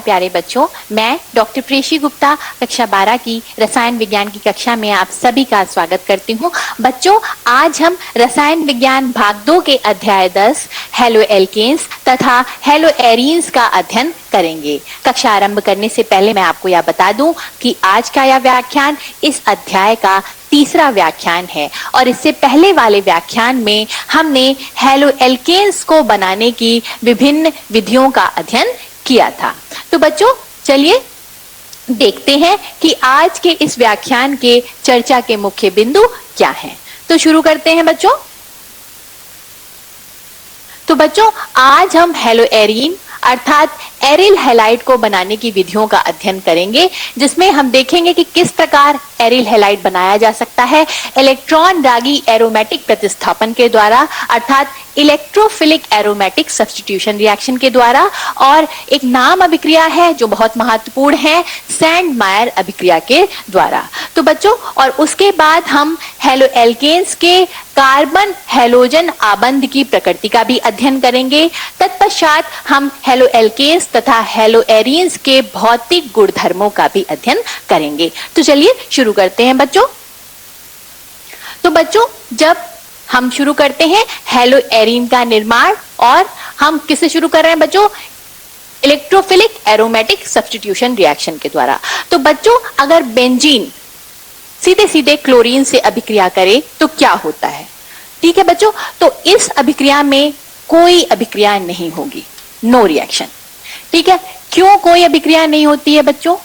प्यारे बच्चों, मैं डॉक्टर प्रेशी गुप्ता कक्षा 12 की रसायन विज्ञान की कक्षा में आप सभी का स्वागत करती हूँ। बच्चों, आज हम रसायन विज्ञान भाग 2 के अध्याय 10 हेलो एल्केन्स तथा हेलो एरीन्स का अध्ययन करेंगे। कक्षा आरंभ करने से पहले मैं आपको यह बता दूं कि आज का यह व्याख्यान इस अध्याय का तीसरा व्याख्यान है और इससे पहले वाले व्याख्यान में हमने हेलो एल्केन्स को बनाने की विभिन्न विधियों का अध्ययन किया था। तो बच्चों, चलिए देखते हैं कि आज के इस व्याख्यान के चर्चा के मुख्य बिंदु क्या हैं। तो शुरू करते हैं बच्चों। तो बच्चों, आज हम हेलो एरीन अर्थात एरिल हैलाइड को बनाने की विधियों का अध्ययन करेंगे, जिसमें हम देखेंगे कि किस प्रकार एरिल हैलाइड बनाया जा सकता है इलेक्ट्रॉन रागी एरोमेटिक प्रतिस्थापन के द्वारा अर्थात इलेक्ट्रोफिलिक एरोमेटिक सब्स्टिट्यूशन रिएक्शन के द्वारा, और एक नाम अभिक्रिया है जो बहुत महत्वपूर्ण है, सैंड मायर अभिक्रिया के द्वारा। तो बच्चों, और उसके बाद हम हेलो एल्केन्स के कार्बन हैलोजन आबंध की प्रकृति का भी अध्ययन करेंगे। तत्पश्चात हम हेलो एल्केन्स तथा हेलो एरीन्स के भौतिक गुणधर्मों का भी अध्ययन करेंगे। तो चलिए शुरू करते हैं बच्चों। तो बच्चों, जब हम शुरू करते हैं हेलो एरीन का निर्माण, और हम किससे शुरू कर रहे हैं बच्चों? इलेक्ट्रोफिलिक एरोमेटिक सब्स्टिट्यूशन रिएक्शन के द्वारा। तो बच्चों, अगर बेंजीन सीधे सीधे क्लोरीन से अभिक्रिया करे तो क्या होता है? ठीक है बच्चों, तो इस अभिक्रिया में कोई अभिक्रिया नहीं होगी, नो रिएक्शन। ठीक है, क्यों कोई अभिक्रिया नहीं होती है बच्चों?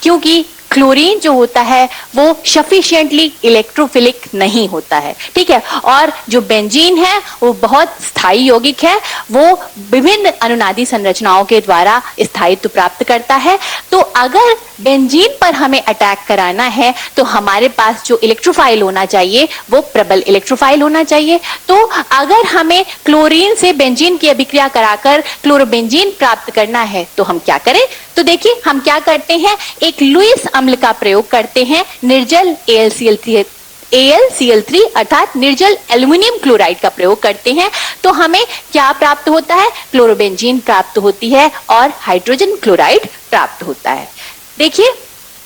क्योंकि क्लोरीन जो होता है वो सफिशिएंटली इलेक्ट्रोफिलिक नहीं होता है। ठीक है, और जो बेंजीन है वो बहुत स्थायी यौगिक है, वो विभिन्न अनुनादी संरचनाओं के द्वारा स्थायित्व प्राप्त करता है। तो अगर बेंजीन पर हमें अटैक कराना है तो हमारे पास जो इलेक्ट्रोफाइल होना चाहिए वो प्रबल इलेक्ट्रोफाइल होना चाहिए। तो अगर हमें क्लोरीन से बेंजीन की अभिक्रिया कराकर क्लोरोबेंजीन प्राप्त करना है तो हम क्या करें? तो देखिए, हम क्या करते हैं, एक लुईस अम्ल का प्रयोग करते हैं, निर्जल AlCl3 अर्थात निर्जल एल्युमिनियम क्लोराइड का प्रयोग करते हैं। तो हमें क्या प्राप्त होता है? क्लोरोबेंजीन प्राप्त होती है और हाइड्रोजन क्लोराइड प्राप्त होता है। देखिए,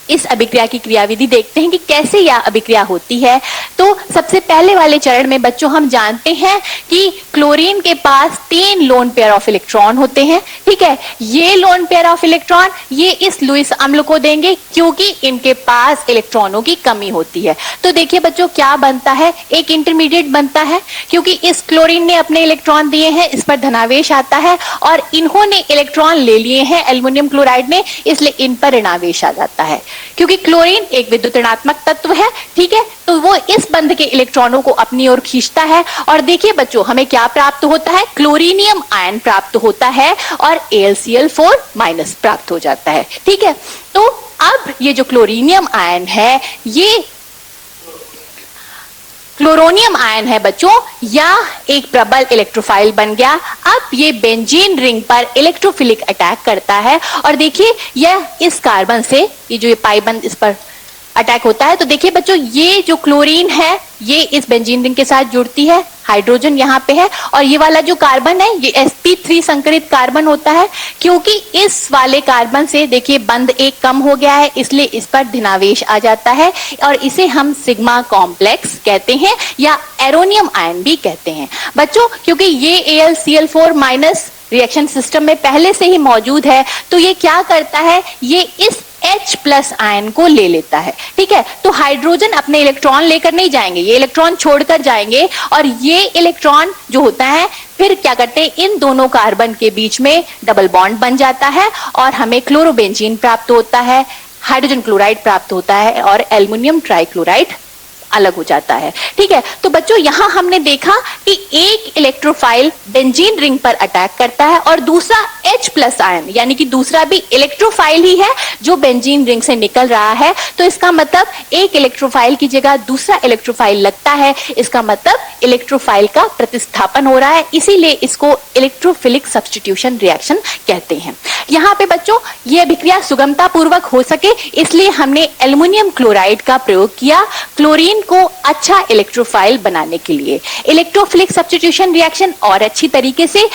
इस अभिक्रिया की क्रियाविधि देखते हैं कि कैसे यह अभिक्रिया होती है। तो सबसे पहले वाले चरण में बच्चों हम जानते हैं कि क्लोरीन के पास 3 लोन पेयर ऑफ इलेक्ट्रॉन होते हैं। ठीक है, ये लोन पेयर ऑफ इलेक्ट्रॉन ये इस लुईस अम्ल को देंगे क्योंकि इनके पास इलेक्ट्रॉनों की कमी होती है। तो देखिए बच्चों, क्या बनता है? एक इंटरमीडिएट बनता है, क्योंकि इस क्लोरीन ने अपने इलेक्ट्रॉन दिए हैं, इस पर धनावेश आता है, और इन्होंने इलेक्ट्रॉन ले लिए हैं एल्युमिनियम क्लोराइड ने, इसलिए इन पर ऋणावेश आ जाता है। क्योंकि क्लोरीन एक विद्युत ऋणात्मक तत्व है, ठीक है, तो वो इस बंध के इलेक्ट्रॉनों को अपनी ओर खींचता है। और देखिए बच्चों, हमें क्या प्राप्त होता है? क्लोरीनियम आयन प्राप्त होता है और AlCl4- प्राप्त हो जाता है। ठीक है, तो अब ये जो क्लोरीनियम आयन है ये क्लोरोनियम आयन है बच्चों, या एक प्रबल इलेक्ट्रोफाइल बन गया। अब ये बेंजीन रिंग पर इलेक्ट्रोफिलिक अटैक करता है, और देखिए यह इस कार्बन से, ये जो ये पाई बंद इस पर अटैक होता है। तो देखिए बच्चों, ये जो क्लोरीन है ये इस बेंजीन रिंग के साथ जुड़ती है, हाइड्रोजन यहाँ पे है, और ये वाला जो कार्बन है ये sp3 संकरित कार्बन होता है। क्योंकि इस वाले कार्बन से देखिए बंध एक कम हो गया है, इसलिए इस पर धिनावेश आ जाता है, और इसे हम सिग्मा कॉम्प्लेक्स कहते हैं या एरोनियम आयन भी कहते हैं बच्चों। क्योंकि ये AlCl4- रिएक्शन सिस्टम में पहले से ही मौजूद है, तो ये क्या करता है, ये इस H+ आयन को ले लेता है। ठीक है, तो हाइड्रोजन अपने इलेक्ट्रॉन लेकर नहीं जाएंगे, ये इलेक्ट्रॉन छोड़कर जाएंगे, और ये इलेक्ट्रॉन जो होता है फिर क्या करते हैं, इन दोनों कार्बन के बीच में डबल बॉन्ड बन जाता है और हमें क्लोरोबेंजीन प्राप्त होता है, हाइड्रोजन क्लोराइड प्राप्त होता है और एल्युमिनियम ट्राइक्लोराइड अलग हो जाता है। ठीक है, तो बच्चों यहां हमने देखा कि एक इलेक्ट्रोफाइल बेंजीन रिंग पर अटैक करता है और दूसरा H+ आयन, यानी कि दूसरा भी इलेक्ट्रोफाइल ही है जो बेंजीन रिंग से निकल रहा है। तो इसका मतलब एक इलेक्ट्रोफाइल की जगह दूसरा इलेक्ट्रोफाइल लगता है, इसका मतलब इलेक्ट्रोफाइल का प्रतिस्थापन हो रहा है, इसीलिए इसको इलेक्ट्रोफिलिक सब्स्टिट्यूशन रिएक्शन कहते हैं। यहाँ पे बच्चों ये अभिक्रिया सुगमता पूर्वक हो सके इसलिए हमने एल्युमिनियम क्लोराइड का प्रयोग किया क्लोरीन को अच्छा इलेक्ट्रोफाइल बनाने के लिए। इलेक्ट्रोफिलिक सब्स्टिट्यूशन रिएक्शन और अच्छी तरीके से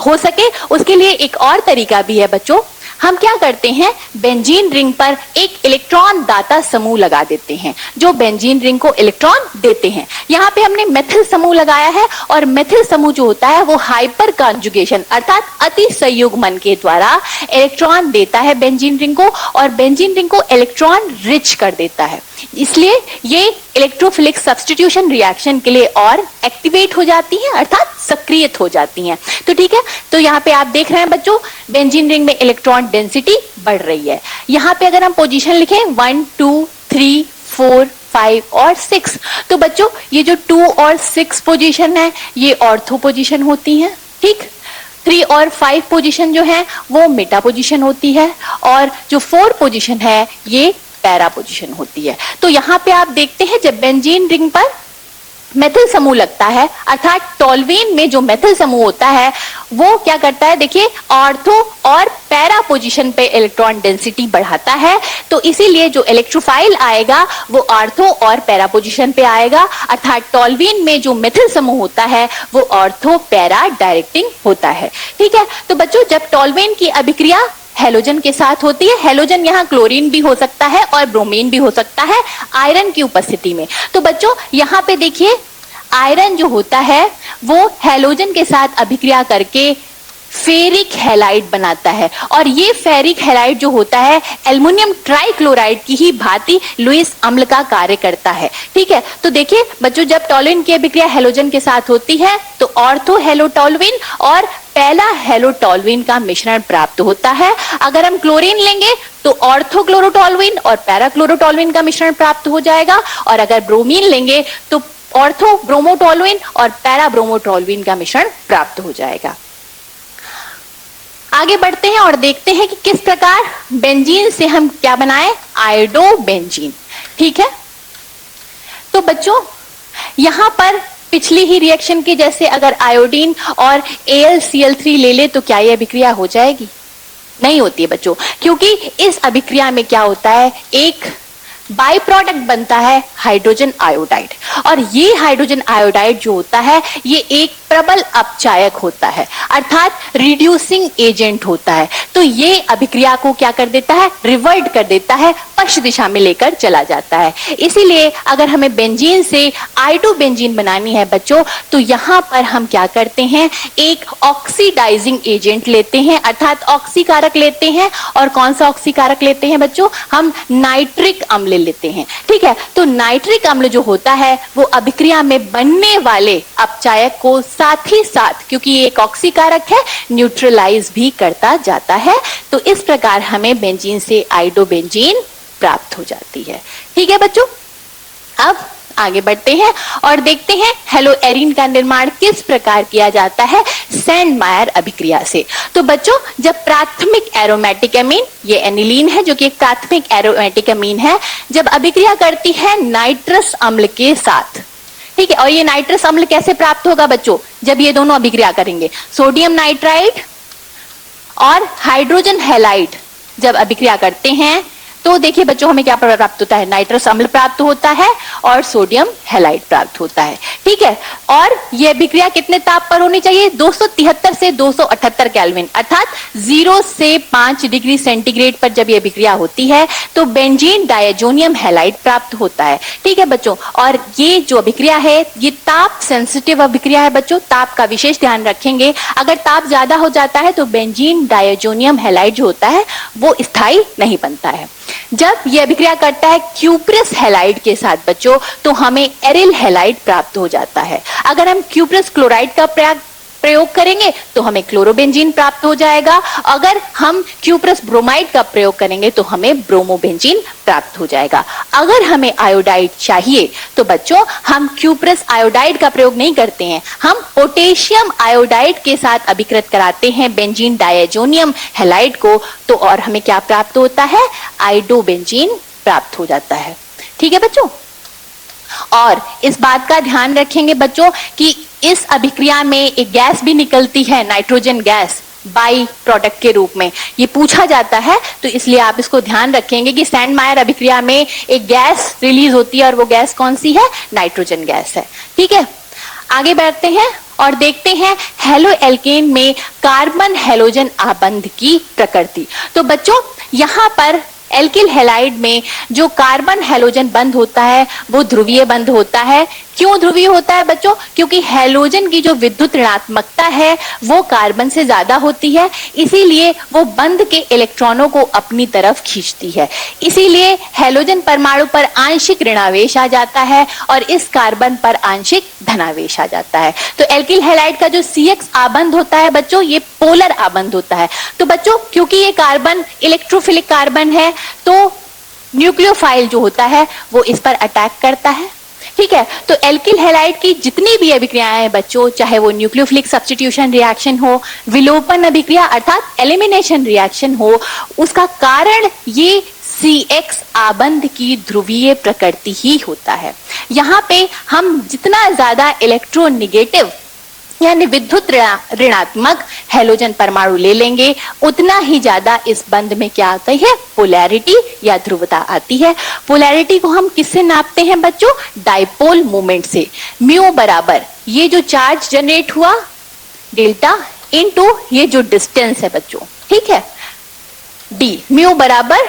हो सके उसके लिए एक और तरीका भी है बच्चों। हम क्या करते हैं, बेंजीन रिंग पर एक इलेक्ट्रॉन दाता समूह लगा देते हैं जो बेंजीन रिंग को इलेक्ट्रॉन देते हैं। यहाँ पे हमने मेथिल समूह लगाया है और मेथिल समूह जो होता है वो हाइपर कॉन्जुगेशन अर्थात अति संयुग्मन के द्वारा इलेक्ट्रॉन देता है बेंजीन रिंग को और बेंजीन रिंग को इलेक्ट्रॉन रिच कर देता है। इसलिए ये इलेक्ट्रोफिलिक सब्स्टिट्यूशन रिएक्शन के लिए और एक्टिवेट हो जाती हैं अर्थात सक्रियत हो जाती हैं। तो ठीक है, तो यहाँ पे आप देख रहे हैं बच्चों बेंजीन रिंग में इलेक्ट्रॉन डेंसिटी बढ़ रही है। यहाँ पे अगर हम पोजीशन लिखें 1 2 3 4 5 और 6, तो बच्चों ये जो 2 और 6 पोजीशन है ये ऑर्थो पोजीशन होती है। ठीक, 3 और 5 पोजीशन जो है वो मेटा पोजीशन होती है और जो 4 पोजीशन है ये पैरा पोजीशन होती है। तो यहाँ पे आप देखते हैं जब बेंजीन रिंग पर मेथिल समूह लगता है अर्थात टोल्यूइन में जो मेथिल समूह होता है वो क्या करता है, देखिए ऑर्थो और पैरा पोजीशन पे इलेक्ट्रॉन डेंसिटी बढ़ाता है। तो इसीलिए जो इलेक्ट्रोफाइल आएगा वो ऑर्थो और पैरा पोजीशन पे आएगा अर्थात टोल्यूइन में जो मेथिल समूह होता है वो ऑर्थो पैरा डायरेक्टिंग होता है। ठीक है, तो बच्चों जब टोल्यूइन की अभिक्रिया हेलोजन के साथ होती है, हेलोजन यहाँ क्लोरीन भी हो सकता है और ब्रोमीन भी हो सकता है आयरन की उपस्थिति में। तो बच्चों यहाँ पे देखिए आयरन जो होता है वो हेलोजन के साथ अभिक्रिया करके फेरिक हैलाइड बनाता है और ये फेरिक हैलाइड जो होता है एल्युमिनियम ट्राइक्लोराइड की ही भांति लुईस अम्ल का कार्य करता है। ठीक है, तो देखिए बच्चों जब टोल्यूइन की अभिक्रिया हेलोजन के साथ होती है तो ऑर्थो हेलोटोल्यूइन और पहला हेलोटोल्यूइन का मिश्रण प्राप्त होता है। अगर हम क्लोरीन लेंगे तो ऑर्थो क्लोरोटोल्यूइन और पैरा क्लोरोटोल्यूइन का मिश्रण प्राप्त हो जाएगा और अगर ब्रोमीन लेंगे तो ऑर्थो ब्रोमोटोल्यूइन और पैरा ब्रोमोटोल्यूइन का मिश्रण प्राप्त हो जाएगा। आगे बढ़ते हैं और देखते हैं कि किस प्रकार बेंजीन से हम क्या बनाएं, आयोडो बेंजीन। ठीक है, तो बच्चों यहां पर पिछली ही रिएक्शन के जैसे अगर आयोडीन और AlCl3 ले ले तो क्या यह अभिक्रिया हो जाएगी? नहीं होती है बच्चों, क्योंकि इस अभिक्रिया में क्या होता है, एक बाई प्रोडक्ट बनता है हाइड्रोजन आयोडाइड और ये हाइड्रोजन आयोडाइड जो होता है ये एक प्रबल अपचायक होता है अर्थात रिड्यूसिंग एजेंट होता है। तो ये अभिक्रिया को क्या कर देता है, रिवर्ट कर देता है, पश्चिम दिशा में लेकर चला जाता है। इसीलिए अगर हमें बेंजीन से आयोडो बेंजीन बनानी है बच्चों तो यहाँ पर हम क्या करते हैं, एक ऑक्सीडाइजिंग एजेंट लेते हैं अर्थात ऑक्सीकारक लेते हैं। और कौन सा ऑक्सीकारक लेते हैं बच्चों, हम नाइट्रिक अम्ल लेते हैं। ठीक है, तो नाइट्रिक अम्ल जो होता है वो अभिक्रिया में बनने वाले अपचायक को साथ ही साथ, क्योंकि ये एक ऑक्सीकारक है, न्यूट्रलाइज भी करता जाता है। तो इस प्रकार हमें बेंजीन से आयोडो बेंजीन प्राप्त हो जाती है। ठीक है बच्चों, अब आगे बढ़ते हैं और देखते हैं हेलो एरीन का निर्माण किस प्रकार किया जाता है सैंडमायर अभिक्रिया से। तो बच्चों जब प्राथमिक एरोमेटिक अमीन, ये एनिलीन है जो कि एक प्राथमिक एरोमेटिक अमीन है, जब अभिक्रिया करती है नाइट्रस अम्ल के साथ, ठीक है, और ये नाइट्रस अम्ल कैसे प्राप्त होगा बच्चों, जब ये दोनों अभिक्रिया करेंगे, सोडियम नाइट्राइड और हाइड्रोजन हैलाइड जब अभिक्रिया करते हैं तो देखिए बच्चों हमें क्या प्राप्त होता है, नाइट्रस अम्ल प्राप्त होता है और सोडियम हैलाइड प्राप्त होता है। ठीक है, और यह अभिक्रिया कितने ताप पर होनी चाहिए, 273 से 278 केल्विन अर्थात 0 से 5 डिग्री सेंटीग्रेड पर जब यह अभिक्रिया होती है तो बेंजीन डायजोनियम हैलाइड प्राप्त होता है। ठीक है बच्चों, और ये जो अभिक्रिया है ये ताप सेंसिटिव अभिक्रिया है बच्चों, ताप का विशेष ध्यान रखेंगे। अगर ताप ज्यादा हो जाता है तो बेंजीन डायजोनियम हैलाइड जो होता है वो स्थायी नहीं बनता है। जब यह अभिक्रिया करता है क्यूप्रस हैलाइड के साथ बच्चों तो हमें एरिल हैलाइड प्राप्त हो जाता है। अगर हम क्यूप्रस क्लोराइड का प्रयोग करेंगे तो हमें क्लोरोबेंजीन प्राप्त हो जाएगा। अगर हम क्यूप्रस ब्रोमाइड का प्रयोग करेंगे तो हमें ब्रोमोबेंजीन प्राप्त हो जाएगा। अगर हमें आयोडाइड चाहिए तो बच्चों हम क्यूप्रस आयोडाइड का प्रयोग नहीं करते हैं, हम पोटेशियम आयोडाइड के साथ अभिकृत कराते हैं बेंजीन डायजोनियम हैलाइड को, तो और हमें क्या प्राप्त होता है, आयोडो बेंजीन प्राप्त हो जाता है। ठीक है बच्चों, और इस बात का ध्यान रखेंगे बच्चों कि इस अभिक्रिया में एक गैस भी निकलती है, नाइट्रोजन गैस, बाई प्रोडक्ट के रूप में ये पूछा जाता है, तो इसलिए आप इसको ध्यान रखेंगे कि सैंडमायर अभिक्रिया में एक गैस रिलीज होती है और वो गैस कौन सी है, नाइट्रोजन गैस है। ठीक है, आगे बढ़ते हैं और देखते हैं हेलो एल्केन में कार्बन हैलोजन आबंध की प्रकृति। तो बच्चों यहाँ पर एल्किल हैलाइड में जो कार्बन हैलोजन बंध होता है वो ध्रुवीय बंध होता है। क्यों ध्रुवीय होता है बच्चों? क्योंकि हैलोजन की जो विद्युत ऋणात्मकता है वो कार्बन से ज्यादा होती है, इसीलिए वो बंध के इलेक्ट्रॉनों को अपनी तरफ खींचती है। इसीलिए हैलोजन परमाणु पर आंशिक ऋणावेश आ जाता है और इस कार्बन पर आंशिक धनावेश आ जाता है। तो एल्किल हैलाइड का जो CX आबंध होता है बच्चों, ये पोलर आबंध होता है। तो बच्चों क्योंकि ये कार्बन इलेक्ट्रोफिलिक कार्बन है तो न्यूक्लियोफाइल जो होता है वो इस पर अटैक करता है। ठीक है, तो एल्किल हैलाइड की जितनी भी अभिक्रियाएं हैं बच्चों, चाहे वो न्यूक्लियोफिलिक सब्स्टिट्यूशन रिएक्शन हो, विलोपन अभिक्रिया अर्थात एलिमिनेशन रिएक्शन हो, उसका कारण ये CX आबंध की ध्रुवीय प्रकृति ही होता है। यहाँ पे हम जितना ज्यादा इलेक्ट्रोनेगेटिव यानी विद्युत ऋणात्मक हैलोजन परमाणु ले लेंगे उतना ही ज्यादा इस बंध में क्या आता है? पोलैरिटी या ध्रुवता आती है। पोलैरिटी को हम किससे नापते हैं बच्चों? डाइपोल मोमेंट से। म्यू बराबर ये जो चार्ज जनरेट हुआ डेल्टा इनटू ये जो डिस्टेंस है बच्चों, ठीक है, डी। म्यू बराबर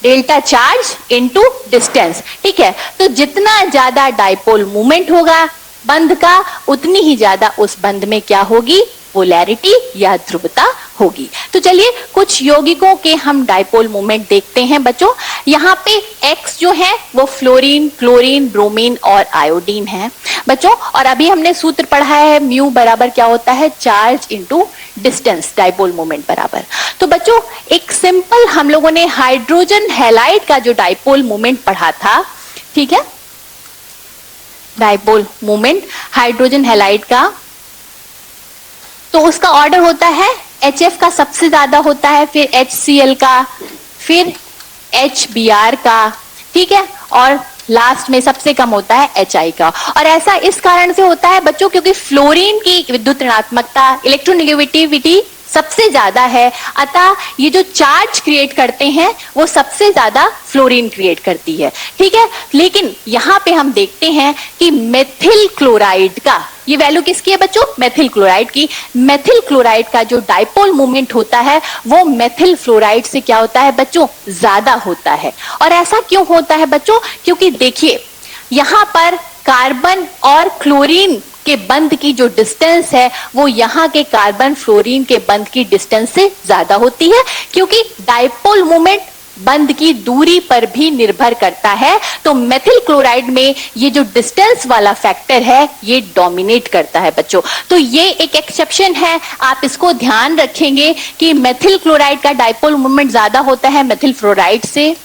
डेल्टा चार्ज इनटू डिस्टेंस। ठीक है, तो जितना ज्यादा डाइपोल मोमेंट होगा बंध का उतनी ही ज्यादा उस बंध में क्या होगी? पोलैरिटी या ध्रुवता होगी। तो चलिए कुछ यौगिकों के हम डाइपोल मोमेंट देखते हैं बच्चों। यहाँ पे X जो है वो फ्लोरीन, क्लोरीन, ब्रोमीन और आयोडीन है बच्चों। और अभी हमने सूत्र पढ़ा है म्यू बराबर क्या होता है? Charge into distance, dipole moment बराबर। तो बच्चों एक सिंपल हम लोगों ने हाइड्रोजन हैलाइड का जो डाइपोल मोमेंट पढ़ा था, ठीक है, डाइपोल मोमेंट हाइड्रोजन हैलाइड का, तो उसका ऑर्डर होता है HF का सबसे ज्यादा होता है, फिर HCl का, फिर HBr का, ठीक है, और लास्ट में सबसे कम होता है HI का। और ऐसा इस कारण से होता है बच्चों क्योंकि फ्लोरीन की विद्युत ऋणात्मकता, इलेक्ट्रोनेगेटिविटी सबसे ज्यादा है, अतः ये जो चार्ज क्रिएट करते हैं वो सबसे ज्यादा फ्लोरीन क्रिएट करती है। ठीक है, लेकिन यहाँ पे हम देखते हैं कि मेथिल क्लोराइड का ये वैल्यू किसकी है बच्चों? मेथिल क्लोराइड की। मेथिल क्लोराइड का जो डाइपोल मोमेंट होता है वो मेथिल फ्लोराइड से क्या होता है बच्चों? ज्यादा होता है। और ऐसा क्यों होता है बच्चों? क्योंकि देखिए यहाँ पर कार्बन और क्लोरीन के बंध की जो डिस्टेंस है वो यहाँ के कार्बन फ्लोरीन के बंध की डिस्टेंस से ज्यादा होती है, क्योंकि डाइपोल मोमेंट बंध की दूरी पर भी निर्भर करता है। तो मेथिल क्लोराइड में ये जो डिस्टेंस वाला फैक्टर है ये डोमिनेट करता है बच्चों। तो ये एक एक्सेप्शन है, आप इसको ध्यान रखेंगे कि मेथिल क्लोराइड का डाइपोल मोमेंट ज्यादा होता है मेथिल फ्लोराइड से,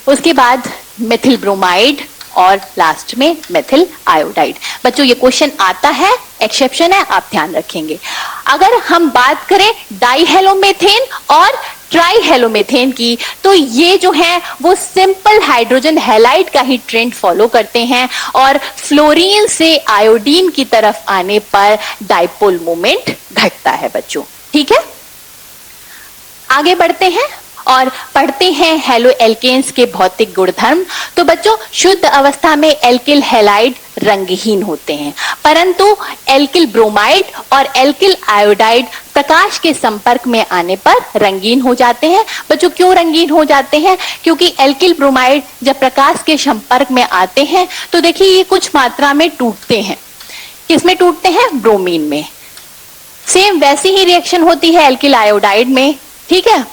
उसके बाद मेथिल ब्रोमाइड और लास्ट में मेथिल आयोडाइड। बच्चों ये क्वेश्चन आता है, एक्सेप्शन है, आप ध्यान रखेंगे। अगर हम बात करें डाइहेलोमेथेन और ट्राइहेलोमेथेन की, तो ये जो है वो सिंपल हाइड्रोजन हैलाइड का ही ट्रेंड फॉलो करते हैं और फ्लोरीन से आयोडीन की तरफ आने पर डाइपोल मोमेंट घटता है बच्चों। ठीक है, आगे बढ़ते हैं और पढ़ते हैं हेलो एल्केन्स के भौतिक गुणधर्म। तो बच्चों शुद्ध अवस्था में एल्किल हैलाइड रंगहीन होते हैं, परंतु एल्किल ब्रोमाइड और एल्किल आयोडाइड प्रकाश के संपर्क में आने पर रंगीन हो जाते हैं। बच्चों क्यों रंगीन हो जाते हैं? क्योंकि एल्किल ब्रोमाइड जब प्रकाश के संपर्क में आते हैं तो देखिए ये कुछ मात्रा में टूटते हैं। किसमें टूटते हैं? ब्रोमीन में। सेम वैसी ही रिएक्शन होती है एल्किल आयोडाइड में। ठीक है,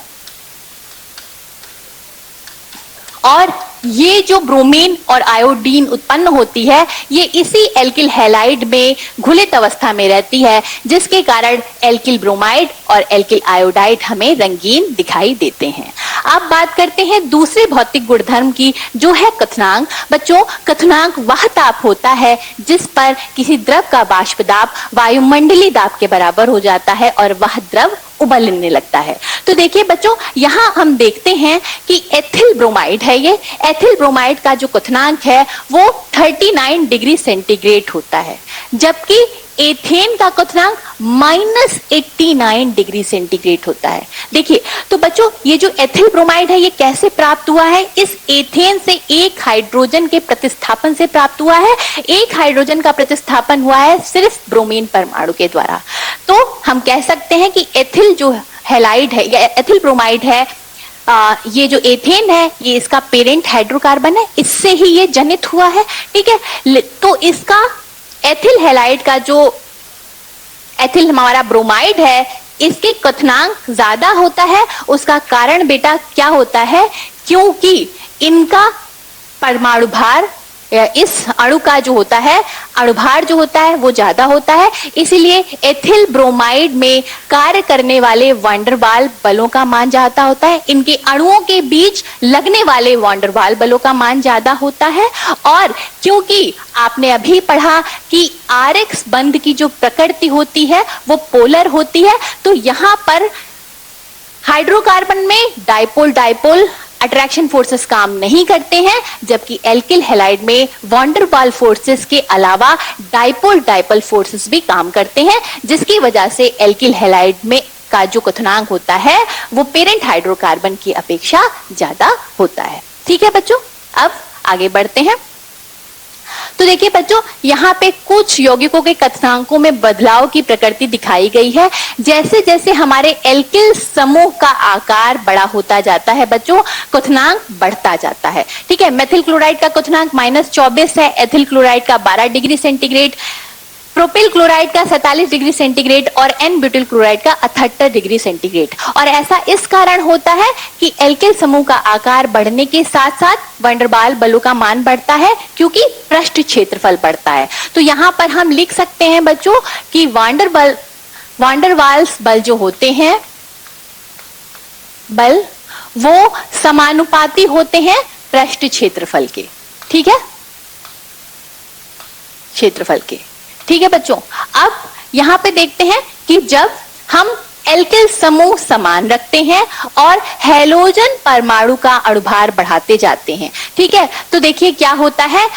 और ये जो ब्रोमीन और आयोडीन उत्पन्न होती है ये इसी एल्किल हैलाइड में घुलित अवस्था में रहती है, जिसके कारण एल्किल ब्रोमाइड और एल्किल आयोडाइड हमें रंगीन दिखाई देते हैं। अब बात करते हैं दूसरे भौतिक गुणधर्म की, जो है क्वथनांक। बच्चों क्वथनांक वह ताप होता है जिस पर किसी द्रव का बाष्प दाब वायुमंडलीय दाब के बराबर हो जाता है और वह द्रव उबलने लगता है। तो देखिए बच्चों यहाँ हम देखते हैं कि एथिल ब्रोमाइड है, ये एथिल ब्रोमाइड का जो क्वथनांक है वो 39 डिग्री सेंटीग्रेड होता है, जबकि एथेन का क्वथनांक -89 डिग्री सेंटीग्रेड होता है। देखिए तो बच्चों ये जो एथिल ब्रोमाइड है ये कैसे प्राप्त हुआ है? इस एथेन से एक हाइड्रोजन के प्रतिस्थापन से प्राप्त हुआ है। एक हाइड्रोजन का प्रतिस्थापन हुआ है सिर्फ ब्रोमीन परमाणु के द्वारा। तो हम कह सकते हैं कि एथिल जो हैलाइड है या एथिल ब्रोमाइड है, ये जो एथेन है ये इसका पेरेंट हाइड्रोकार्बन है, इससे ही ये जनित हुआ है। ठीक है, तो इसका एथिल हैलाइड का जो एथिल हमारा ब्रोमाइड है इसके क्वथनांक ज्यादा होता है। उसका कारण बेटा क्या होता है? क्योंकि इनका परमाणु भार, इस अणु का जो होता है अणुभार जो होता है वो ज्यादा होता है, इसीलिए एथिल ब्रोमाइड में कार्य करने वाले वांडरवाल बलों का मान ज्यादा होता है। इनके अणुओं के बीच लगने वाले वांडरवाल बलों का मान ज्यादा होता है। और क्योंकि आपने अभी पढ़ा कि आरएक्स बंध की जो प्रकृति होती है वो पोलर होती है, तो यहां पर हाइड्रोकार्बन में डाइपोल डाइपोल अट्रैक्शन फोर्सेस काम नहीं करते हैं, जबकि एल्किल हैलाइड में वॉन्डरवाल फोर्सेस के अलावा डाइपोल डाइपोल फोर्सेस भी काम करते हैं, जिसकी वजह से एल्किल हैलाइड में का जो क्वथनांक होता है वो पेरेंट हाइड्रोकार्बन की अपेक्षा ज्यादा होता है। ठीक है बच्चों, अब आगे बढ़ते हैं। तो देखिए बच्चों यहाँ पे कुछ यौगिकों के क्वथनांकों में बदलाव की प्रकृति दिखाई गई है। जैसे जैसे हमारे एल्किल समूह का आकार बड़ा होता जाता है बच्चों, क्वथनांक बढ़ता जाता है। ठीक है, मेथिल क्लोराइड का क्वथनांक -24 है, एथिल क्लोराइड का 12 डिग्री सेंटीग्रेड, प्रोपिल क्लोराइड का 47 डिग्री सेंटीग्रेड और एन ब्यूटिल क्लोराइड का 78 डिग्री सेंटीग्रेड। और ऐसा इस कारण होता है कि एल्किल समूह का आकार बढ़ने के साथ साथ वंडरवाल बलों का मान बढ़ता है, क्योंकि पृष्ठ क्षेत्रफल बढ़ता है। तो यहाँ पर हम लिख सकते हैं बच्चों कि वांडरवाल्स बल जो होते हैं बल वो समानुपाती होते हैं पृष्ठ क्षेत्रफल के। ठीक है, क्षेत्रफल के। ठीक है बच्चों, अब यहां पे देखते हैं कि जब हम एल्किल समूह समान रखते हैं और हैलोजन परमाणु का अणुभार बढ़ाते जाते हैं, ठीक है, तो देखिए क्या होता है,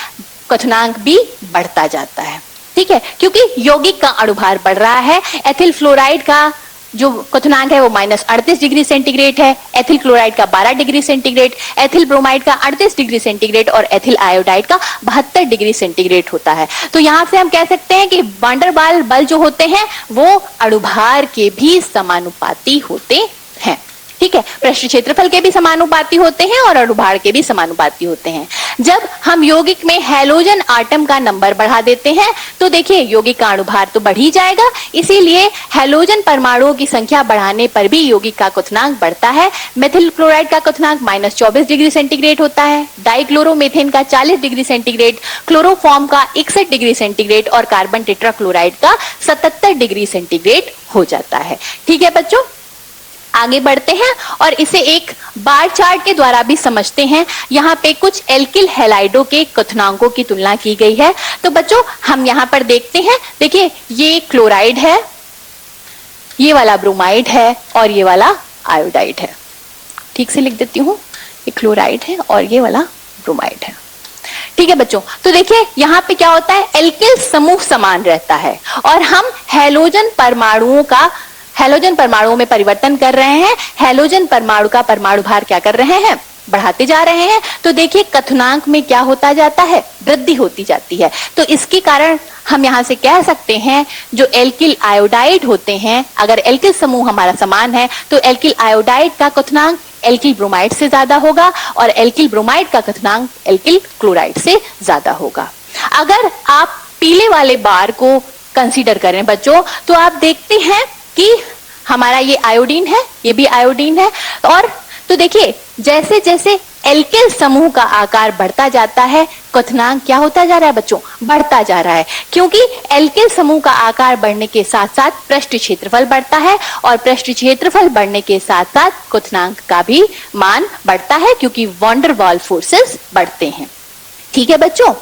क्वथनांक भी बढ़ता जाता है। ठीक है, क्योंकि यौगिक का अणुभार बढ़ रहा है। एथिल फ्लोराइड का जो क्वथनांक है वो -38 डिग्री सेंटीग्रेड है, एथिल क्लोराइड का 12 डिग्री सेंटीग्रेड, एथिल ब्रोमाइड का 38 डिग्री सेंटीग्रेड और एथिल आयोडाइड का 72 डिग्री सेंटीग्रेड होता है। तो यहां से हम कह सकते हैं कि वांडरवाल बल जो होते हैं वो अणुभार के भी समानुपाती होते हैं। ठीक है, पृष्ठ क्षेत्रफल के भी समानुपाती होते हैं और अणुभार के भी समानुपाती होते हैं। जब हम यौगिक में हैलोजन आटम का नंबर बढ़ा देते हैं तो देखिए यौगिक का अणुभार तो बढ़ ही जाएगा, इसीलिए हैलोजन परमाणुओं की संख्या बढ़ाने पर भी यौगिक का क्वथनांक बढ़ता है। मेथिल क्लोराइड का क्वथनांक -24 डिग्री सेंटीग्रेड होता है, डाइक्लोरोमेथेन का 40 डिग्री सेंटीग्रेड, क्लोरोफॉर्म का 61 डिग्री सेंटीग्रेड और कार्बन टेट्राक्लोराइड का 77 डिग्री सेंटीग्रेड हो जाता है। ठीक है बच्चों, आगे बढ़ते हैं और इसे एक बार चार्ट के द्वारा भी समझते हैं। यहाँ पे कुछ एल्किल हैलाइडों के क्वथनांकों की तुलना की गई है। तो बच्चों हम यहाँ पर देखते हैं, देखिए ये क्लोराइड है, ये वाला ब्रोमाइड है और ये वाला आयोडाइड है। ठीक से लिख देती हूँ, ये क्लोराइड है और ये वाला ब्रोमाइड है। ठीक है बच्चों, तो देखिए यहाँ पे क्या होता है, एल्किल समूह समान रहता है और हम हैलोजन परमाणुओं में परिवर्तन कर रहे हैं। हैलोजन परमाणु का परमाणु भार क्या कर रहे हैं, बढ़ाते जा रहे हैं। तो देखिए क्वथनांक में क्या होता जाता है, वृद्धि होती जाती है। तो इसके कारण हम यहाँ से कह सकते हैं जो एल्किल आयोडाइड होते हैं, अगर एल्किल समूह हमारा समान है तो एल्किल आयोडाइड का क्वथनांक एल्किल ब्रोमाइड से ज्यादा होगा और एल्किल ब्रोमाइड का क्वथनांक एल्किल क्लोराइड से ज्यादा होगा। अगर आप पीले वाले बार को कंसीडर करें बच्चों, तो आप देखते हैं कि हमारा ये आयोडीन है, ये भी आयोडीन है। और तो देखिए जैसे जैसे एल्किल समूह का आकार बढ़ता जाता है, क्वथनांक क्या होता जा रहा है बच्चों, बढ़ता जा रहा है, क्योंकि एल्किल समूह का आकार बढ़ने के साथ साथ पृष्ठ क्षेत्रफल बढ़ता है और पृष्ठ क्षेत्रफल बढ़ने के साथ साथ क्वथनांक का भी मान बढ़ता है, क्योंकि वॉन्डरवाल फोर्सेस बढ़ते हैं। ठीक है बच्चों,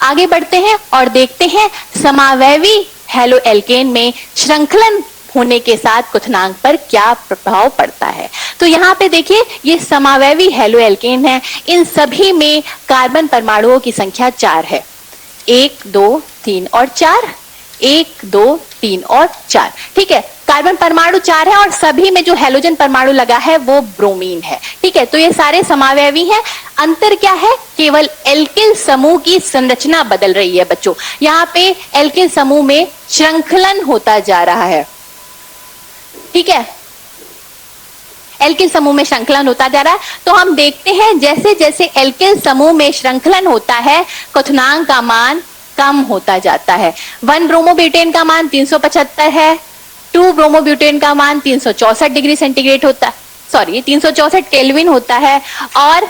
आगे बढ़ते हैं और देखते हैं समावयवी हेलो एल्केन में श्रृंखलन होने के साथ क्वथनांक पर क्या प्रभाव पड़ता है। तो यहाँ पे देखिए ये समावयवी हेलो एल्केन है, इन सभी में कार्बन परमाणुओं की संख्या 4 है। 1 2 3 और 4, 1 2 3 और 4। ठीक है, कार्बन परमाणु 4 है और सभी में जो हैलोजन परमाणु लगा है वो ब्रोमीन है। ठीक है, तो ये सारे समावयवी हैं। अंतर क्या है? केवल एल्किल समूह की संरचना बदल रही है बच्चों। यहाँ पे एल्किल समूह में श्रृंखलन होता जा रहा है। ठीक है, एल्किल समूह में श्रृंखलन होता जा रहा है। तो हम देखते हैं जैसे जैसे एल्किल समूह में श्रृंखलन होता है, क्वथनांक का मान कम होता जाता है। 1 ब्रोमोब्यूटेन का मान 375 है, 2 ब्रोमोब्यूटेन का मान 364 डिग्री सेंटीग्रेड होता है, सॉरी 364 केल्विन होता है, और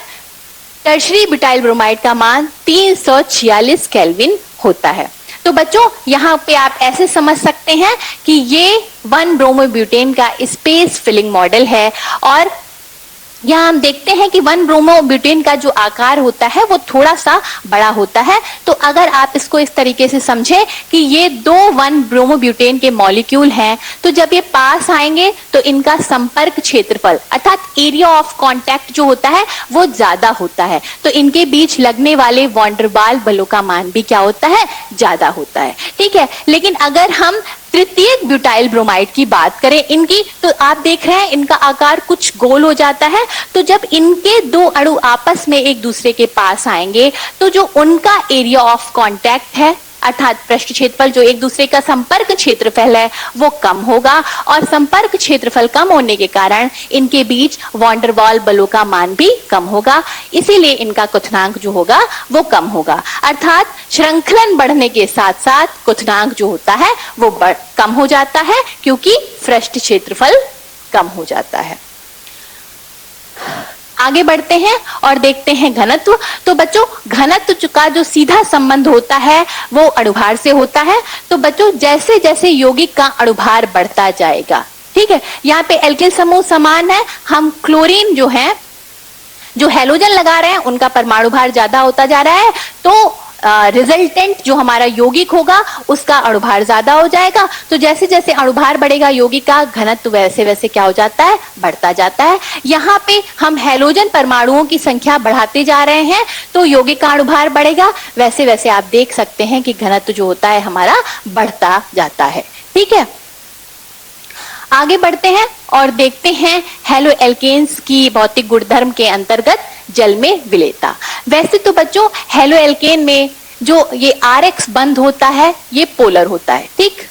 टर्शरी ब्यूटाइल ब्रोमाइड का मान 346 केल्विन होता है। तो बच्चों यहाँ पे आप ऐसे समझ सकते हैं कि ये 1 ब्रोमोब्यूटेन का स्पेस फिलिंग मॉडल है। और यहाँ हम देखते हैं कि 1 ब्रोमोब्यूटेन का जो आकार होता है वो थोड़ा सा बड़ा होता है। तो अगर आप इसको इस तरीके से समझें कि ये 2 1 ब्रोमोब्यूटेन के मॉलिक्यूल हैं, तो जब ये पास आएंगे तो इनका संपर्क क्षेत्रफल अर्थात एरिया ऑफ कांटेक्ट जो होता है वो ज्यादा होता है। तो इनके बीच लगने वाले वॉन्डरवाल बलों का मान भी क्या होता है? ज्यादा होता है। ठीक है, लेकिन अगर हम तृतीयक ब्यूटाइल ब्रोमाइड की बात करें इनकी, तो आप देख रहे हैं इनका आकार कुछ गोल हो जाता है। तो जब इनके 2 अणु आपस में एक दूसरे के पास आएंगे तो जो उनका एरिया ऑफ कांटेक्ट है अर्थात पृष्ठ क्षेत्रफल, जो एक दूसरे का संपर्क क्षेत्रफल है, वो कम होगा। और संपर्क क्षेत्रफल कम होने के कारण इनके बीच वॉन्डरवाल बलों का मान भी कम होगा, इसीलिए इनका क्वथनांक जो होगा वो कम होगा। अर्थात श्रृंखलन बढ़ने के साथ साथ क्वथनांक जो होता है वो कम हो जाता है, क्योंकि पृष्ठ क्षेत्रफल कम हो जाता है। आगे बढ़ते हैं और देखते हैं घनत्व। तो बच्चों घनत्व का जो सीधा संबंध होता है वो अणुभार से होता है। तो बच्चों जैसे जैसे यौगिक का अणुभार बढ़ता जाएगा, ठीक है, यहाँ पे एल्किल समूह समान है, हम क्लोरीन जो है, जो हैलोजन लगा रहे हैं उनका परमाणु भार ज्यादा होता जा रहा है, तो रिजल्टेंट जो हमारा यौगिक होगा उसका अणुभार ज्यादा हो जाएगा। तो जैसे जैसे अणुभार बढ़ेगा यौगिक का घनत्व वैसे वैसे क्या हो जाता है? बढ़ता जाता है। यहाँ पे हम हैलोजन परमाणुओं की संख्या बढ़ाते जा रहे हैं तो यौगिक का अणुभार बढ़ेगा, वैसे वैसे आप देख सकते हैं कि घनत्व जो होता है हमारा बढ़ता जाता है। ठीक है, आगे बढ़ते हैं और देखते हैं हेलो एल्केन्स की भौतिक गुणधर्म के अंतर्गत जल में विलेयता। वैसे तो बच्चों हेलो एल्केन में जो ये RX बंध होता है ये पोलर होता है, ठीक,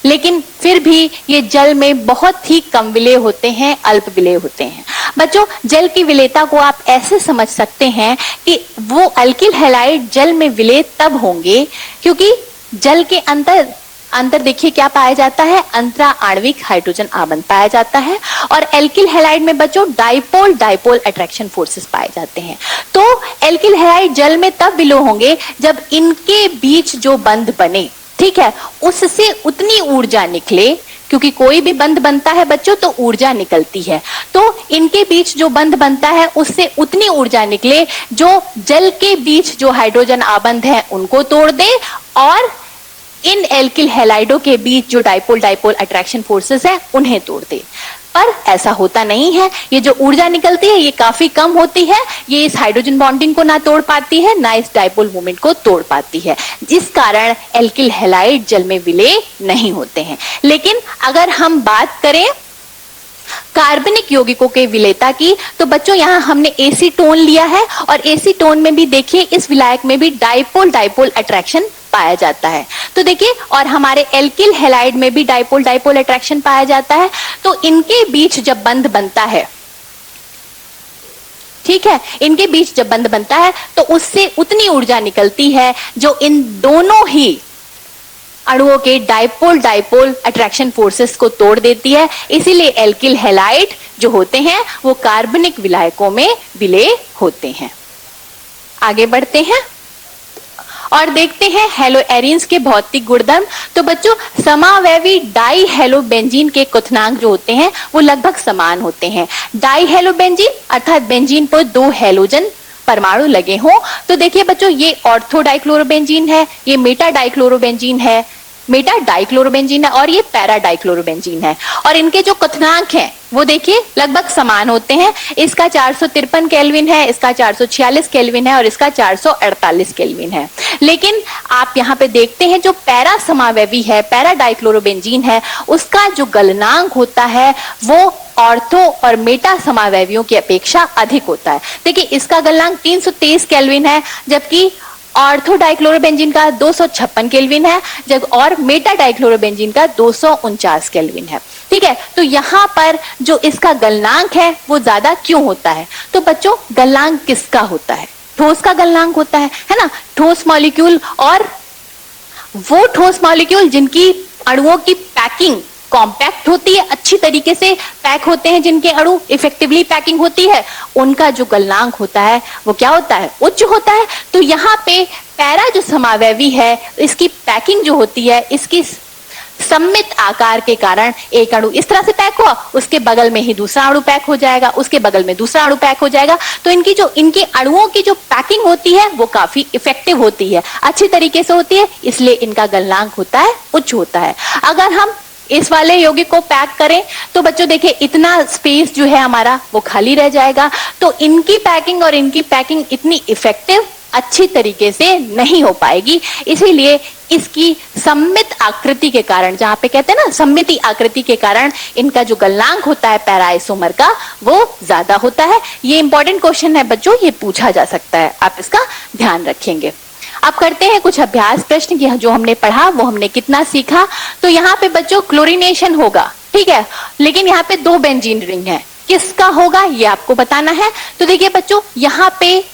लेकिन फिर भी ये जल में बहुत ही कम विलेय होते हैं, अल्प विलेय होते हैं। बच्चों जल की विलेयता को आप ऐसे समझ सकते हैं कि वो अल्किल हैलाइड जल में विलेय तब होंगे क्योंकि जल के अंदर देखिए क्या पाया जाता है? अंतरा आणविक हाइड्रोजन आबंध पाया जाता है। और एल्किल हैलाइड में बच्चों डाइपोल डाइपोल अट्रैक्शन फोर्सेस पाए जाते हैं। तो एल्किल हैलाइड जल में तब विलेय होंगे जब इनके बीच जो बंध बने, ठीक है, उससे उतनी ऊर्जा निकले, क्योंकि कोई भी बंध बनता है बच्चों तो ऊर्जा निकलती है, तो इनके बीच जो बंध बनता है उससे उतनी ऊर्जा निकले जो जल के बीच जो हाइड्रोजन आबंध है उनको तोड़ दे और इन एल्किल हैलाइडों के बीच जो डाइपोल डाइपोल अट्रैक्शन फोर्सेस है उन्हें तोड़ दे। पर ऐसा होता नहीं है, ये जो ऊर्जा निकलती है ये काफी कम होती है, ये इस हाइड्रोजन बॉन्डिंग को ना तोड़ पाती है ना इस डाइपोल मोमेंट को तोड़ पाती है, जिस कारण एल्किल हैलाइड जल में विलेय नहीं होते हैं। लेकिन अगर हम बात करें कार्बनिक यौगिकों के विलेयता की, तो बच्चों यहाँ हमने एसीटोन लिया है और एसीटोन में भी देखिए इस विलायक में भी डाइपोल डाइपोल अट्रैक्शन पाया जाता है। तो देखिए और हमारे एल्किल हैलाइड में भी डाइपोल डाइपोल अट्रैक्शन पाया जाता है। तो इनके बीच जब बंध बनता है, ठीक है, इनके बीच जब बंध बनता है तो उससे उतनी ऊर्जा निकलती है जो इन दोनों ही अणुओं के डाइपोल डाइपोल अट्रैक्शन फोर्सेस को तोड़ देती है। इसीलिए एल्किल हैलाइड जो होते हैं वो कार्बनिक विलायकों में विलेय होते हैं। आगे बढ़ते हैं और देखते हैं हेलो एरिन्स के भौतिक गुणधर्म। तो बच्चों समावयवी डाई हेलो बेंजीन के क्वथनांक जो होते हैं वो लगभग समान होते हैं। डाई हेलो बेंजीन अर्थात बेंजीन पर 2 हैलोजन परमाणु लगे हों, तो देखिए बच्चों ये ऑर्थो डाइक्लोरोबेंजीन है, ये मेटा डाइक्लोरोबेंजीन है, मेटा डाइक्लोरोबेंजीन है और ये पैरा डाइक्लोरोबेंजीन है। और इनके जो क्वथनांक हैं वो देखिए लगभग समान होते हैं। इसका 453 केल्विन है, इसका 446 केल्विन है और इसका 448 केल्विन है। लेकिन आप यहाँ पे देखते हैं जो पैरा समावैवी है, पैरा डाइक्लोरोबेंजीन है, उसका जो गलनांक होता है वो ऑर्थो और मेटा समावैवियों की अपेक्षा अधिक होता है। देखिए इसका गलनांक 323 केल्विन है, जबकि ऑर्थो डाइक्लोरोबेंजीन का 256 केल्विन है, जब और मेटा डाइक्लोरोबेंजीन का 249 केल्विन है। ठीक है, तो यहाँ पर जो इसका गलनांक है वो ज्यादा क्यों होता है? तो बच्चों गलनांक किसका होता है? ठोस का गलनांक होता है ना। ठोस मॉलिक्यूल, और वो ठोस मॉलिक्यूल जिनकी अणुओं की पैकिंग कॉम्पैक्ट होती है, अच्छी तरीके से पैक होते हैं, जिनके अणु इफेक्टिवली पैकिंग होती है, उनका जो गलनांक होता है वो क्या होता है? उच्च होता है। तो यहाँ पे पैरा जो समावैवी है, इसकी पैकिंग जो होती है, इसकी सममित आकार के कारण एक अणु इस तरह से पैक हुआ, उसके बगल में ही दूसरा अणु पैक हो जाएगा, उसके बगल में दूसरा अणु पैक हो जाएगा। तो इनकी अणुओं की जो पैकिंग होती है वो काफी इफेक्टिव होती है, अच्छी तरीके से होती है, इसलिए इनका गलनांक होता है उच्च होता है। अगर हम इस वाले यौगिक को पैक करें तो बच्चों देखिए इतना स्पेस जो है हमारा वो खाली रह जाएगा। तो इनकी पैकिंग और इनकी पैकिंग इतनी इफेक्टिव अच्छी तरीके से नहीं हो पाएगी, इसीलिए इसकी सममित आकृति के कारण, जहां पे कहते हैं ना सममिति आकृति के कारण, इनका जो गलनांक होता है पैरा आइसोमर का वो ज्यादा होता है। ये इंपॉर्टेंट क्वेश्चन है बच्चों, ये पूछा जा सकता है, आप इसका ध्यान रखेंगे। अब करते हैं कुछ अभ्यास प्रश्न की, जो हमने पढ़ा वो हमने कितना सीखा। तो यहाँ पे बच्चों क्लोरीनेशन होगा, ठीक है, लेकिन यहाँ पे 2 बेंजीन रिंग है, किसका होगा ये आपको बताना है। तो देखिए बच्चों यहाँ पे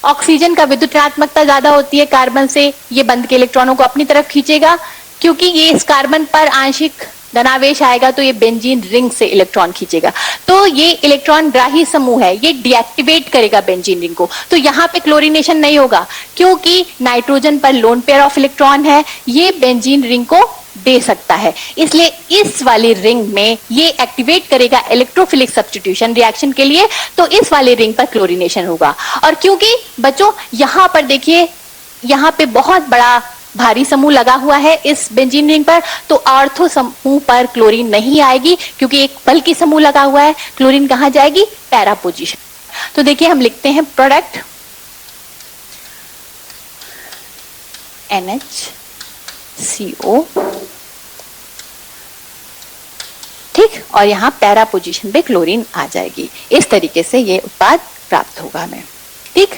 ऑक्सीजन का विद्युत ऋणात्मकता ज्यादा होती है कार्बन से, ये बंद के इलेक्ट्रॉनों को अपनी तरफ खींचेगा, क्योंकि ये इस कार्बन पर आंशिक धनावेश आएगा तो ये बेंजीन रिंग से इलेक्ट्रॉन खींचेगा। तो ये इलेक्ट्रॉन ग्राही समूह है, ये डीएक्टिवेट करेगा बेंजीन रिंग को। तो यहाँ पे क्लोरीनेशन नहीं होगा, क्योंकि नाइट्रोजन पर लोन पेयर ऑफ इलेक्ट्रॉन है, ये बेंजीन रिंग को दे सकता है, इसलिए इस वाली रिंग में ये एक्टिवेट करेगा इलेक्ट्रोफिलिक सब्स्टिट्यूशन रिएक्शन के लिए, तो इस वाली रिंग पर क्लोरीनेशन होगा। और क्योंकि बच्चों यहाँ पर देखिए यहाँ पे बहुत बड़ा भारी समूह लगा हुआ है इस बेंजीन रिंग पर, तो ऑर्थो समूह पर क्लोरीन नहीं आएगी, क्योंकि एक बल्कि समूह लगा हुआ है। क्लोरीन कहाँ जाएगी? Para position. तो देखिए हम लिखते हैं प्रोडक्ट NHCO, ठीक, और यहाँ पैरा पोजीशन पे क्लोरीन आ जाएगी। इस तरीके से ये उत्पाद प्राप्त होगा हमें। ठीक,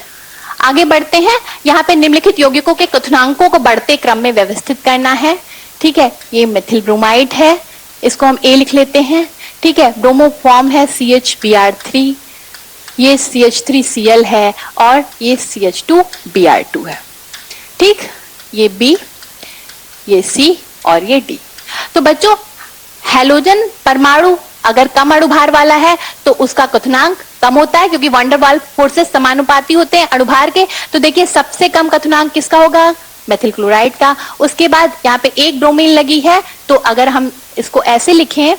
आगे बढ़ते हैं। यहाँ पे निम्नलिखित यौगिकों के कथनांकों को बढ़ते क्रम में व्यवस्थित करना है। ठीक है, ये मेथिल ब्रोमाइड है, इसको हम A लिख लेते हैं। ठीक है, ब्रोमो फॉर्म है CHBr3, ये CH3Cl है और ये CH2Br2 है। ठीक, ये B, ये C और ये D। तो बच्चों हैलोजन परमाणु अगर कम अणुभार वाला है तो उसका कथनांक कम होता है, क्योंकि वंडर वाल्स फोर्सेस समानुपाती होते हैं अणुभार के। तो देखिए सबसे कम कथनांक किसका होगा? मेथिल क्लोराइड का। उसके बाद यहाँ पे एक ब्रोमीन लगी है, तो अगर हम इसको ऐसे लिखें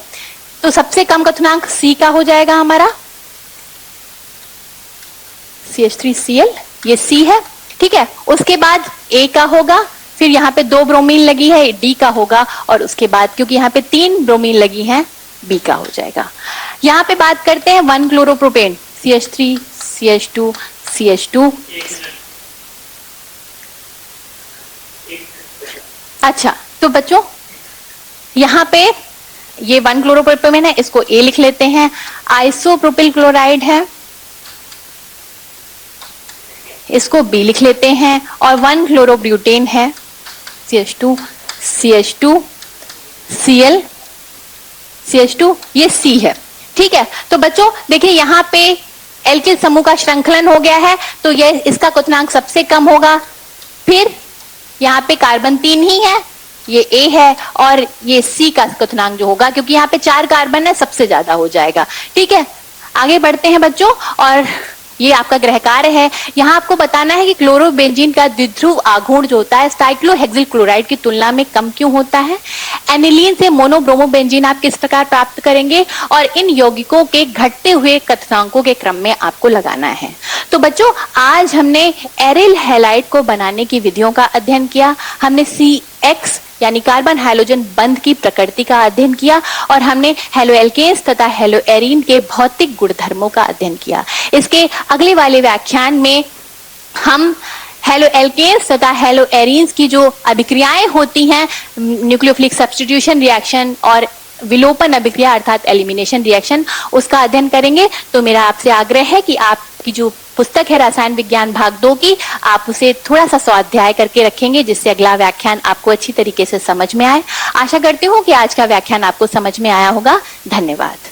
तो सबसे कम कथनांक C का हो जाएगा हमारा, CH3Cl, ये C है। ठीक है, उसके बाद A का होगा, फिर यहाँ पे 2 ब्रोमीन लगी है, D का होगा, और उसके बाद क्योंकि यहाँ पे 3 ब्रोमीन लगी हैं, B का हो जाएगा। यहाँ पे बात करते हैं 1 क्लोरोप्रोपेन, CH3, CH2, CH2। अच्छा, तो बच्चों यहाँ पे ये 1 क्लोरोप्रोपेन है, इसको A लिख लेते हैं। आइसोप्रोपिल क्लोराइड है, इसको B लिख लेते हैं। और 1 क्लोरोब्यूटेन है, CH2, CH2, Cl, CH2, ये C है। ठीक है, तो बच्चों देखिए यहाँ पे एल्किल समूह का श्रृंखलन हो गया है, तो ये इसका क्वथनांक सबसे कम होगा। फिर यहाँ पे कार्बन 3 ही है, ये A है, और ये C का क्वथनांक जो होगा, क्योंकि यहाँ पे 4 कार्बन है, सबसे ज्यादा हो जाएगा। ठीक है, आगे बढ़ते हैं बच्चों, और ये आपका गृह कार्य है। यहाँ आपको बताना है कि क्लोरोबेंजीन का द्विध्रुव आघूर्ण जो होता है साइक्लोहेक्सिल क्लोराइड की तुलना में कम क्यों होता है। एनिलीन से मोनोब्रोमोबेंजीन आप किस प्रकार प्राप्त करेंगे, और इन यौगिकों के घटते हुए कथनांकों के क्रम में आपको लगाना है। तो बच्चों आज हमने एरिल हैलाइड को बनाने की विधियों का अध्ययन किया। हमने CX यानी कार्बन हाइड्रोजन बंध की प्रकृति का अध्ययन किया और हमने हेलो एल्केन्स तथा हेलो एरीन के भौतिक गुणधर्मों का अध्ययन किया। इसके अगले वाले व्याख्यान में हम हेलो एल्केन्स तथा हेलो एरीन्स की जो अभिक्रियाएं होती हैं, न्यूक्लियोफिलिक सब्स्टिट्यूशन रिएक्शन और विलोपन अभिक्रिया अर्थात एलिमिनेशन रिएक्शन, उसका अध्ययन करेंगे। तो मेरा आपसे आग्रह है कि आपकी जो पुस्तक है रसायन विज्ञान भाग 2 की, आप उसे थोड़ा सा स्वाध्याय करके रखेंगे जिससे अगला व्याख्यान आपको अच्छी तरीके से समझ में आए। आशा करती हूँ कि आज का व्याख्यान आपको समझ में आया होगा। धन्यवाद।